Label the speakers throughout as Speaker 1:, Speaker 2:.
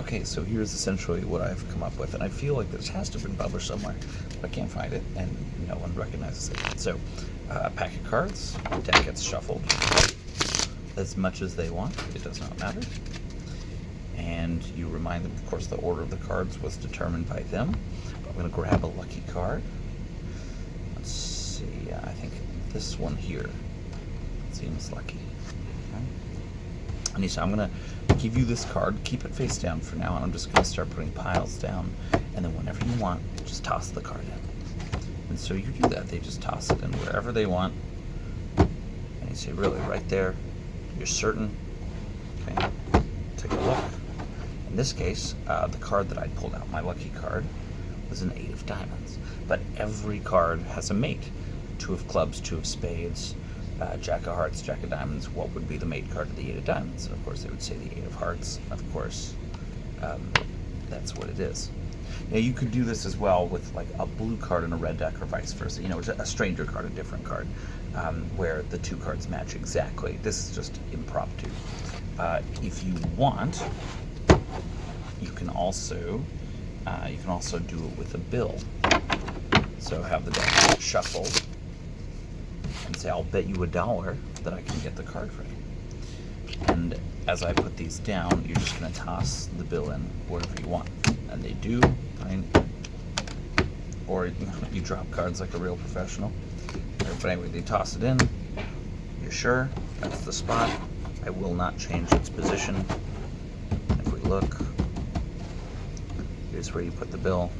Speaker 1: Okay, so here's essentially what I've come up with, and I feel like this has to have been published somewhere, but I can't find it, and no one recognizes it. So, a pack of cards, deck gets shuffled as much as they want, it does not matter. And you remind them, of course, the order of the cards was determined by them. I'm going to grab a lucky card. Let's see, I think this one here seems lucky. Okay. And so I'm going to give you this card, keep it face down for now, and I'm just going to start putting piles down, and then whenever you want, just toss the card in. And so you do that, they just toss it in wherever they want, and you say, really, right there, you're certain? Okay, take a look. In this case, the card that I pulled out, my lucky card, was an 8 of diamonds. But every card has a mate. 2 of clubs, 2 of spades, Jack of hearts, Jack of diamonds. What would be the mate card of the 8 of diamonds? And of course, they would say the 8 of hearts. Of course, that's what it is. Now, you could do this as well with like a blue card and a red deck, or vice versa. You know, a stranger card, a different card, where the 2 cards match exactly. This is just impromptu. If you want, you can also do it with a bill. So have the deck shuffled and say, I'll bet you $1 that I can get the card right. And as I put these down, you're just going to toss the bill in wherever you want. And they do, fine. Or you drop cards like a real professional. But anyway, they toss it in. You're sure that's the spot. I will not change its position. If we look, here's where you put the bill.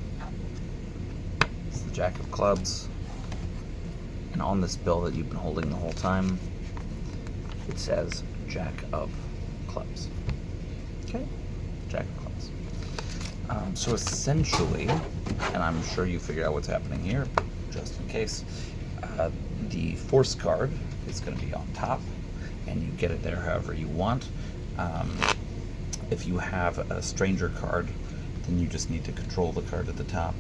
Speaker 1: It's the Jack of clubs. And on this bill that you've been holding the whole time, it says Jack of clubs. Okay, Jack of clubs. So essentially, and I'm sure you figured out what's happening here, but just in case, the force card is going to be on top, and you get it there however you want. If you have a stranger card, then you just need to control the card at the top,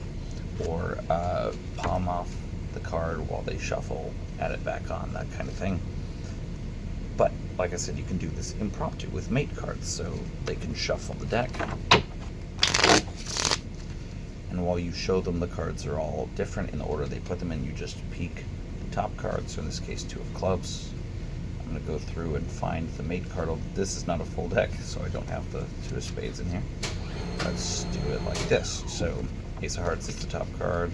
Speaker 1: or palm off the card while they shuffle, add it back on, that kind of thing. But like I said, you can do this impromptu with mate cards, so they can shuffle the deck, and while you show them the cards are all different in the order they put them in, you just peek the top cards. So in this case, 2 of clubs. I'm going to go through and find the mate card. This is not a full deck, so I don't have the 2 of spades in here. Let's do it like this. So ace of hearts is the top card.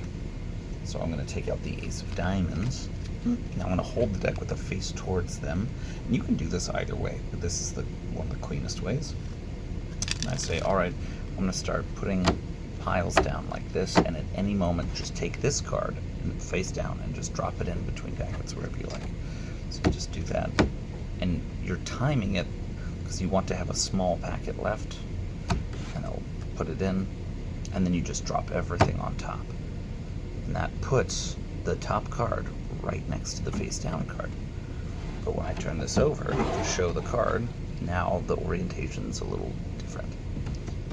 Speaker 1: So I'm going to take out the ace of diamonds. Now I'm going to hold the deck with the face towards them. And you can do this either way, but this is one of the cleanest ways. And I say, all right, I'm going to start putting piles down like this, and at any moment just take this card and face down and just drop it in between packets wherever you like. So just do that. And you're timing it because you want to have a small packet left, and I'll put it in, and then you just drop everything on top. And that puts the top card right next to the face down card. But when I turn this over to show the card, now the orientation is a little different.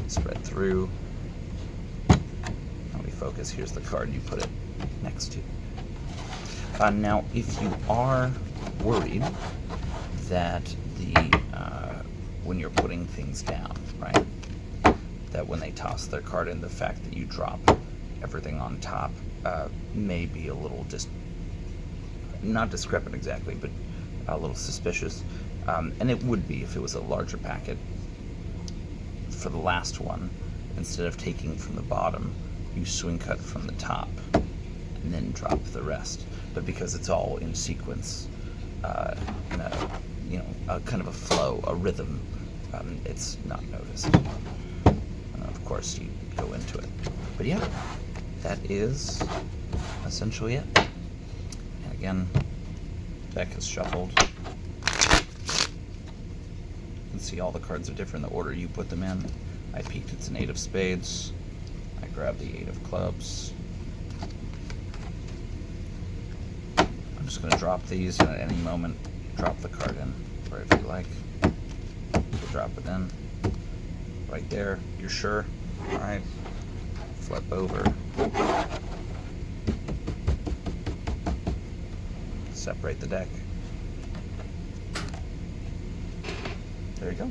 Speaker 1: Spread through. Now we focus. Here's the card you put it next to. Now, if you are worried that when you're putting things down, right, that when they toss their card in, the fact that you drop everything on top may be a little not discrepant exactly, but a little suspicious. And it would be if it was a larger packet. For the last one, instead of taking from the bottom, you swing cut from the top and then drop the rest. But because it's all in sequence, in a kind of a flow, a rhythm, it's not noticed. And of course, you go into it. But yeah, that is essentially it. And again, deck is shuffled. You can see all the cards are different in the order you put them in. I peeked, it's an 8 of spades. I grabbed the 8 of clubs. I'm just going to drop these, and at any moment, drop the card in wherever you like. So drop it in. Right there, you're sure? Alright. Flip over. Separate the deck. There you go.